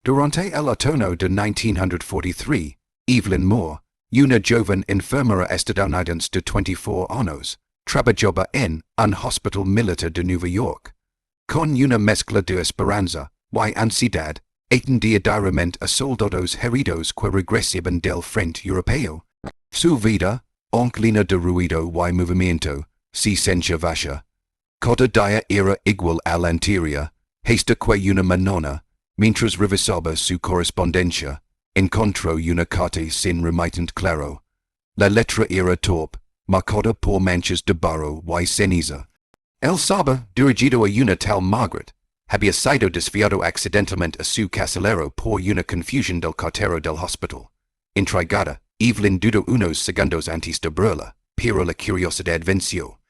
Durante el otoño de 1943, Evelyn Moore, una joven enfermera estadounidense de 24 años, trabajaba en un hospital militar de Nueva York, con una mezcla de esperanza y ansiedad, atendía diariamente a soldados heridos que regresaban del frente europeo. Su vida, inclina de ruido y movimiento, se sensía cada día era igual al anterior, hasta que una mañana, mientras revisaba su correspondencia, encontró una carta sin remitente claro. La letra era torpe, marcada por manchas de barro y ceniza. El sabe, dirigido a una tal Margaret, había sido desviado accidentalmente a su casillero por una confusión del cartero del hospital. Intrigada, Evelyn dudó unos segundos antes de abrirla, pero la curiosidad venció.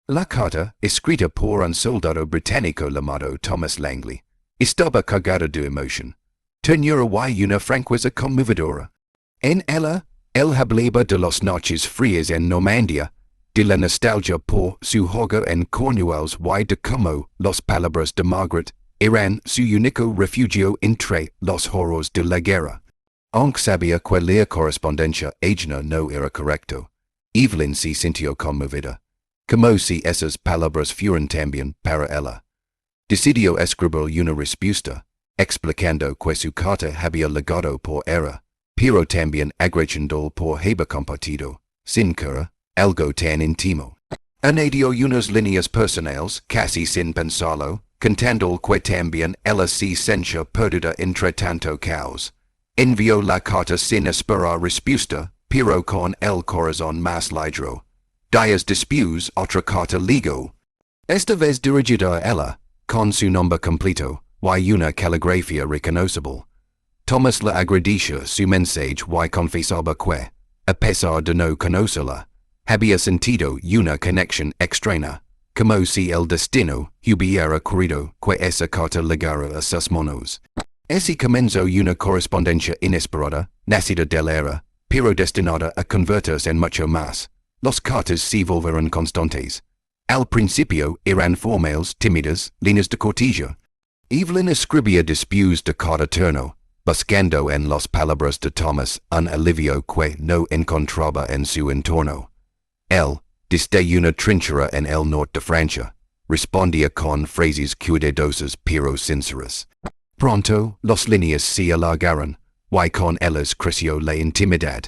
La carta, escrita por un soldado británico llamado Thomas Langley, estaba cargada de emoción. Tenía una franqueza conmovedora. En ella, él hablaba de las noches frías en Normandía, de la nostalgia por su hogar en Cornwalls y de cómo las palabras de Margaret eran su único refugio entre los horrores de la guerra. Aunque sabía que la correspondencia ajena no era correcto, Evelyn se sintió conmovida, como si esas palabras fueran también para ella. Decidió escribir una respuesta, explicando que su carta había llegado por error, pero también agradeciendo por haber compartido, sin querer, algo tan íntimo. Añadió unas líneas personales, casi sin pensarlo, contando que también ella se sentía perdida entre tanto caos. Envió la carta sin esperar respuesta, pero con el corazón más ligero. Días después otra carta llegó, esta vez dirigida a ella, con su nombre completo, y una caligrafía reconocible. Thomas la agradeció su mensaje y confesaba que, a pesar de no conocerla, había sentido una conexión extraña, como si el destino hubiera querido que esa carta llegara a sus manos. Así comenzó una correspondencia inesperada, nacida del era, pero destinada a convertirse en mucho más. Las cartas se volvieron constantes. Al principio eran formales, tímidas, líneas de cortilla. Evelyn escribía después de cada turno, buscando en las palabras de Thomas un alivio que no encontraba en su entorno. Él, desde una trinchera en el norte de Francia, respondía con frases cuidadosas pero sinceras. Pronto, las líneas se alargaron, y con ellas creció la intimidad.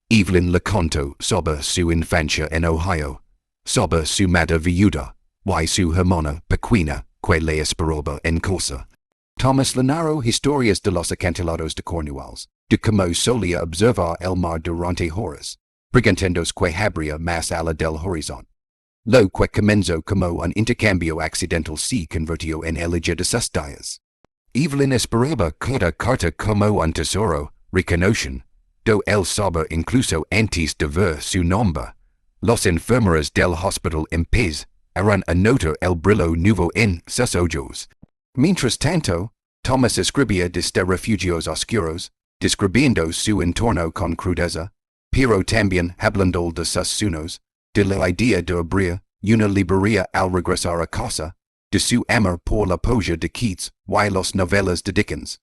Evelyn le contó sobre su infancia en Ohio, sobre su madre viuda, y su hermana pequeña que le esperaba en casa. Thomas le narró historias de los acantilados de Cornwalls, de cómo solía observar el mar durante horas, preguntándose que habría más allá del horizonte. Lo que comenzó como un intercambio accidental se convirtió en elegía de sus días. Evelyn esperaba cada carta como un tesoro, reconocen, do él saber incluso antes de ver su nombre. Los enfermeras del hospital en paz eran a notar el brillo nuevo en sus ojos. Mientras tanto, Thomas escribía desde refugios oscuros, describiendo su entorno con crudeza, pero también hablando de sus sueños, de la idea de abrir una librería al regresar a casa, de su amor por la poesía de Keats y las novelas de Dickens.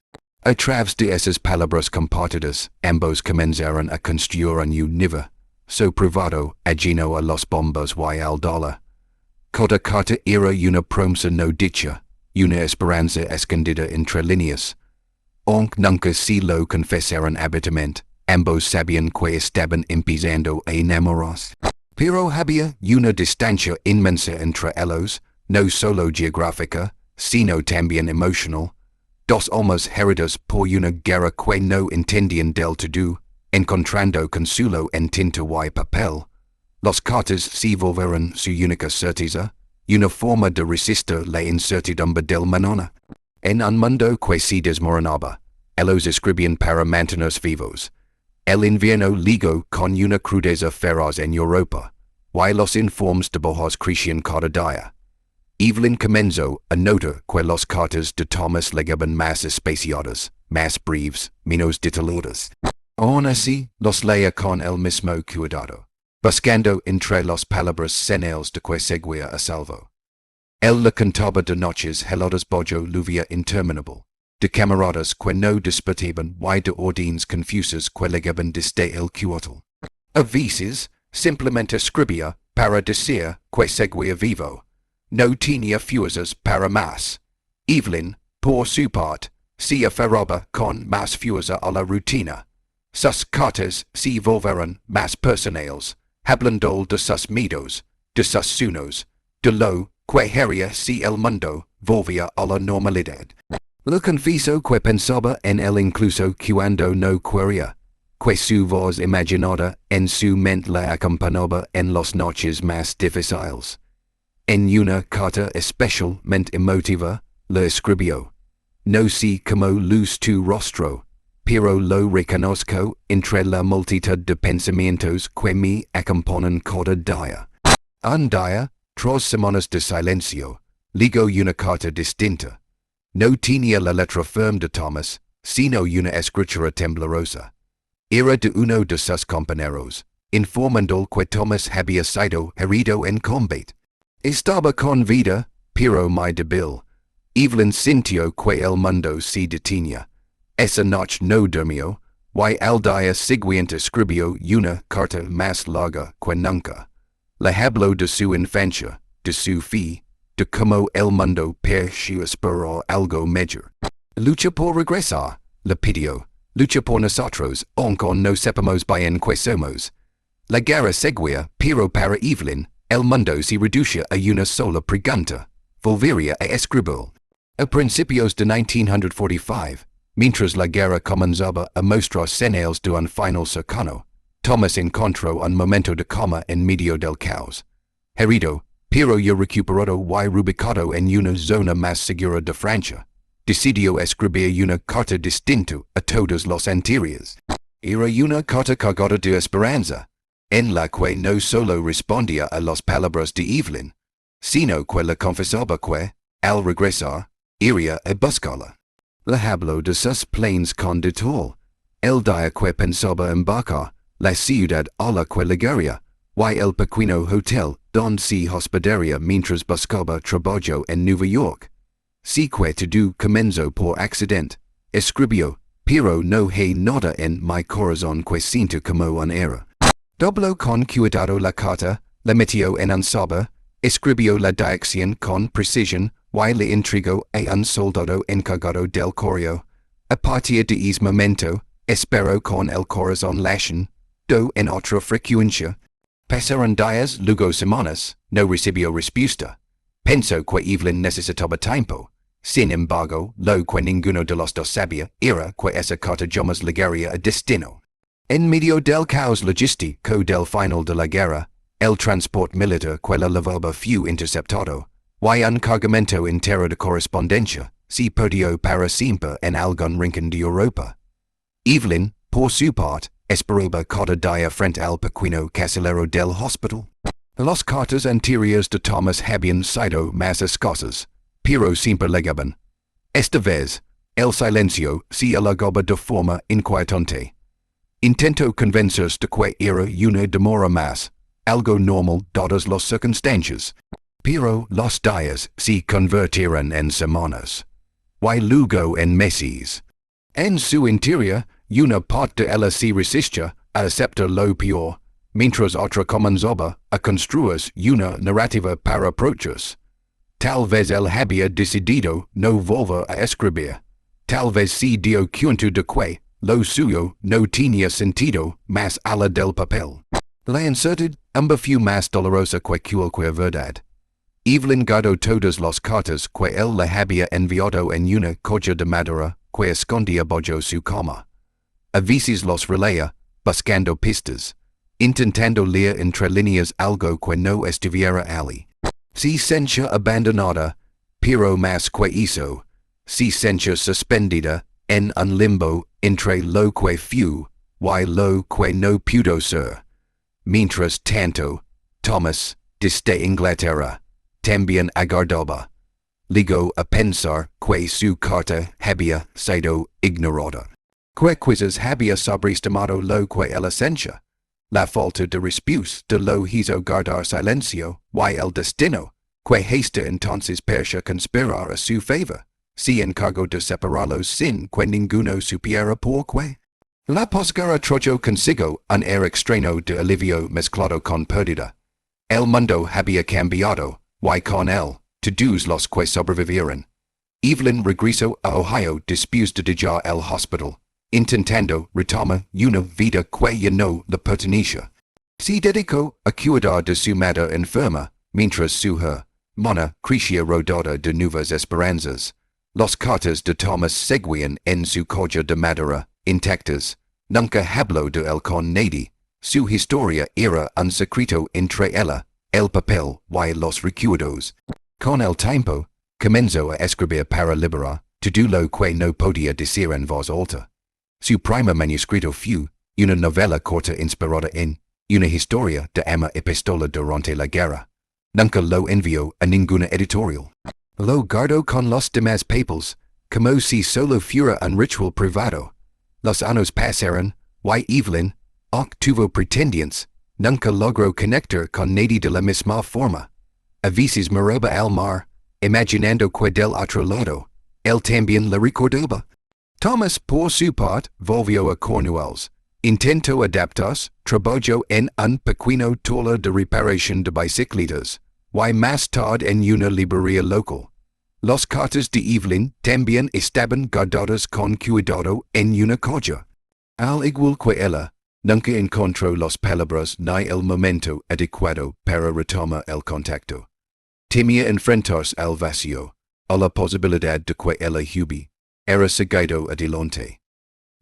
A través de esas palabras compartidas, ambos comenzaron a construir un universo privado ajeno a las bombas y al dólar. Cada carta era una promesa no dicha, una esperanza escondida entre líneas. Aunque nunca se lo confesaron abiertamente, ambos sabían que estaban empezando a enamorarse. Pero había una distancia inmensa entre ellos, no solo geográfica, sino también emocional. Dos almas heridas por una guerra que no entendían del todo, encontrando consuelo en tinta y papel. Las cartas se volvieron su única certeza, una forma de resistir la incertidumbre del mañana. En un mundo que se desmoronaba, ellos escribían para mantenerse vivos. El invierno ligó con una crudeza feroz en Europa, y los informes de bajas crecían cada día. Evelyn comenzó a notar que las cartas de Thomas llegaban más espaciadas, más breves, menos detalladas. Aún así, los leía con el mismo cuidado, buscando entre las palabras señales de que seguía a salvo. Él le contaba de noches heladas bajo lluvia interminable, de camaradas que no disputaban y de ordines confusos que legaban desde el cuartel. A veces, simplemente escribía para decir que seguía vivo. No tenía fuerzas para más. Evelyn, por su parte, se aferraba con más fuerza a la rutina. Sus cartas se volvieron más personales, hablando de sus miedos, de sus sueños, de lo que haría si el mundo volvía a la normalidad. Le confieso que pensaba en él incluso cuando no quería, que su voz imaginada en su mente la acompañaba en las noches más difíciles. En una carta especialmente emotiva, le escribió: "No sé cómo luz tu rostro, pero lo reconozco entre la multitud de pensamientos que me acompañan cada día". Un día, tras semanas de silencio, llegó una carta distinta. No tenía la letra firme de Thomas, sino una escritura temblorosa. Era de uno de sus compañeros, informando que Thomas había sido herido en combate. Estaba con vida, pero muy débil. Evelyn sintió que el mundo se detenía. Esa noche no durmió, y al día siguiente escribió una carta más larga que nunca. Le habló de su infancia, de su fe, de cómo el mundo parecía esperar algo mejor. Lucha por regresar, le pidió. Lucha por nosotros, aunque no sepamos bien qué somos. La guerra seguía, pero para Evelyn, el mundo se reducía a una sola pregunta. Volvería a escribir. A principios de 1945, mientras la guerra comenzaba a mostrar señales de un final cercano, Thomas encontró un momento de calma en medio del caos. Herido, pero ya recuperado y reubicado en una zona más segura de Francia, decidió escribir una carta distinta a todas las anteriores. Era una carta cargada de esperanza, en la que no solo respondía a las palabras de Evelyn, sino que le confesaba que, al regresar, iría a buscarla. Le habló de sus planes con detalle, el día que pensaba embarcar, la ciudad a la que llegaría, y el pequeño hotel donde se hospedaría mientras buscaba trabajo en Nueva York. Si que todo comenzó por accidente, escribió, pero no hay nada en mi corazón que sienta como un error. Dobló con cuidado la carta, la metió en un sobre, escribió la dirección con precisión y le entregó a un soldado encargado del correo. A partir de ese momento, esperó con el corazón latiendo en otra frecuencia. Pasaron días, luego semanas, no recibió respuesta. Pensó que Evelyn necesitaba tiempo. Sin embargo, lo que ninguno de los dos sabía era que esa carta jamás llegaría a destino. En medio del caos logístico del final de la guerra, el transporte militar que la llevaba fue interceptado, y un cargamento entero de correspondencia se perdió para siempre en algún rincón de Europa. Evelyn, por su parte, esperaba cada día frente al pequeño casillero del hospital. Las cartas anteriores de Thomas habían sido más escasas, pero siempre llegaban. Esta vez, el silencio se alargaba de forma inquietante. Intentó convencerse de que era una demora más, algo normal dadas las circunstancias, pero los días se convirtieron en semanas, y luego en meses. En su interior, una parte de ella se resistía a aceptar lo peor, mientras otra comenzaba a construir una narrativa para approaches. Tal vez él había decidido no volver a escribir. Tal vez se dio cuenta de que lo suyo no tenía sentido más allá del papel. La incertidumbre fue más dolorosa que cualquier verdad. Evelyn guardó todas las cartas que él le había enviado en una caja de madera que escondía bajo su cama. A veces los releía, buscando pistas, intentando leer entre líneas algo que no estuviera allí. Se sentía abandonada, pero más que eso, se sentía suspendida en un limbo entre lo que fue y lo que no pudo ser. Mientras tanto, Thomas, desde Inglaterra, también aguardaba. Llegó a pensar que su carta había sido ignorada. Que quizás había sobreestimado lo que él sentía. La falta de respuesta lo hizo guardar silencio y el destino, que hasta entonces parecía conspirar a su favor, si encargo de separarlos sin que ninguno supiera por qué. La posguerra trajo consigo un air extraño de alivio mezclado con pérdida. El mundo había cambiado, y con él, todos los que sobrevivieron. Evelyn regresó a Ohio después de dejar el hospital, intentando retomar una vida que ya no le pertenecía. Se dedicó a cuidar de su madre enferma, mientras su hermana crecía rodeada de nuevas esperanzas. Las cartas de Thomas seguían en su caja de madera, intactas. Nunca habló de él con nadie. Su historia era un secreto entre ella, el papel y los recuerdos. Con el tiempo, comenzó a escribir para liberar todo lo que no podía decir en voz alta. Su primer manuscrito fue una novela corta inspirada en una historia de amor epistola durante la guerra. Nunca lo envió a ninguna editorial. Lo guardó con los demás papers, como si solo fuera un ritual privado. Los años pasaron, y Evelyn, aunque tuvo pretendientes, nunca logró conectar con nadie de la misma forma. A veces miraba al mar, imaginando que del otro lado, él también la recordaba. Thomas, por su parte, volvió a Cornwalls. Intentó adaptarse, trabajó en un pequeño taller de reparación de bicicletas, y más tarde en una librería local. Las cartas de Evelyn también estaban guardadas con cuidado en una caja. Al igual que ella, nunca encontró las palabras ni el momento adecuado para retomar el contacto. Temía enfrentarse al vacío, a la posibilidad de que ella era seguido adelante.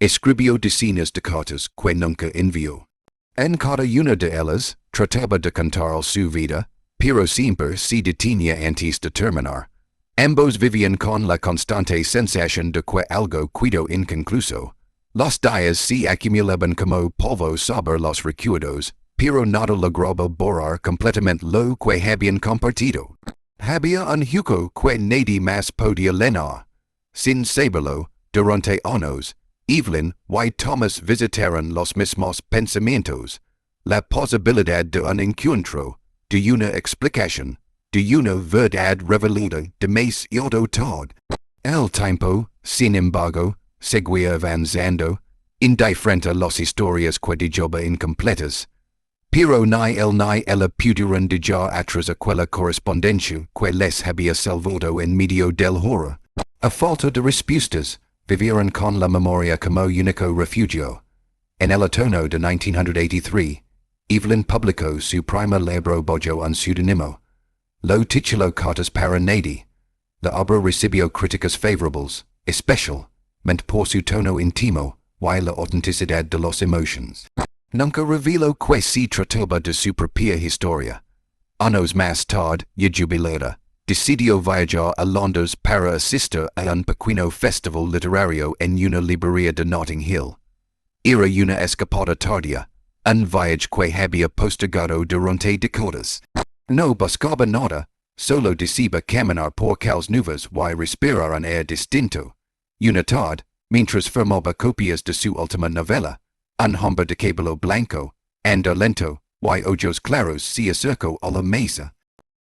Escribió decenas de cartas que nunca envió. En cada una de ellas, trataba de contar su vida, pero siempre se detenía antes de terminar. Ambos vivían con la constante sensación de que algo quedó inconcluso. Los días se acumulaban como polvo sobre los recuerdos, pero nada lograba borrar completamente lo que habían compartido. Había un juego que nadie más podía llenar. Sin saberlo, durante años, Evelyn y Thomas visitaron los mismos pensamientos. La posibilidad de un encuentro, de una explicación, de una verdad revelada demasiado tarde. El tiempo, sin embargo, seguía avanzando, indiferente a las historias que dejaba incompletas. Pero ni él ni ella pudieron dejar atrás aquella correspondencia que les había salvado en medio del horror. A falta de respuestas, vivieron con la memoria como único refugio. En el otoño de 1983, Evelyn publicó su primer libro bajo un seudónimo. Lo tituló Cartas para nadie. La obra recibió críticas favorables, especialmente por su tono íntimo y la autenticidad de las emociones. Nunca reveló que se trataba de su propia historia. Años más tarde, ya jubilada, decidió viajar a Londres para asistir a un pequeño festival literario en una librería de Notting Hill. Era una escapada tardía, un viaje que había postergado durante décadas. No buscaba nada, solo deseaba caminar por calles nuevas y respirar un aire distinto. Una tarde, mientras firmaba copias de su última novela, un hombre de cabello blanco, andar lento, y ojos claros se acercó a la mesa.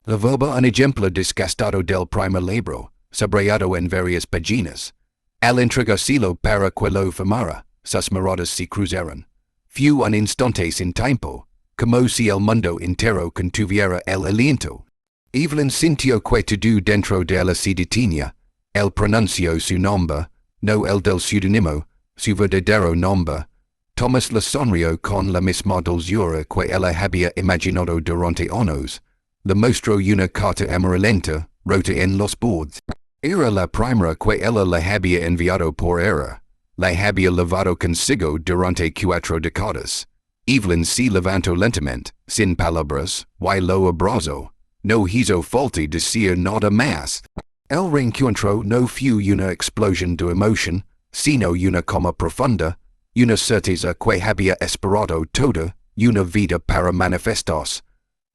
Llevaba un ejemplar desgastado del primer libro, subrayado en varias páginas. Al entregárselo para que lo firmara, sus miradas se cruzaron. Fue un instante sin tiempo, como si el mundo entero contuviera el aliento. Evelyn sintió que todo dentro de ella se detenía. Él pronunció su nombre, no el del seudónimo, su verdadero nombre. Thomas le sonrió con la misma dulzura que ella había imaginado durante años. Le mostró una carta amarillenta, rota en los bordes. Era la primera que ella le había enviado por error. La había llevado consigo durante 4 décadas. Evelyn se levantó lentamente, sin palabras, y lo abrazó. No hizo falta decir nada más. El reencuentro no fue una explosión de emoción, sino una coma profunda, una certeza que había esperado toda una vida para manifestarse.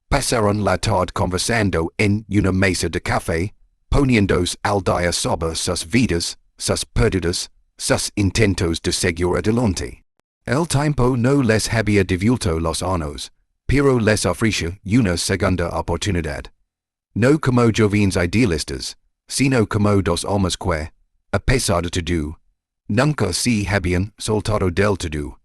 Pasaron la tarde conversando en una mesa de café, poniéndose al día sobre sus vidas, sus pérdidas, sus intentos de seguir adelante. El tiempo no les había devuelto los años, pero les ofreció una segunda oportunidad. No como jóvenes idealistas, sino como dos almas a pesar de todo, nunca se habían soltado del todo.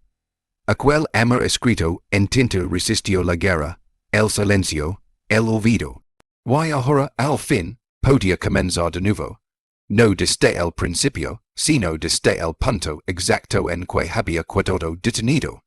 Aquel amor escrito en tinta resistió la guerra, el silencio, el olvido. Y ahora al fin podía comenzar de nuevo. No desde el principio, sino desde el punto exacto en que había quedado detenido.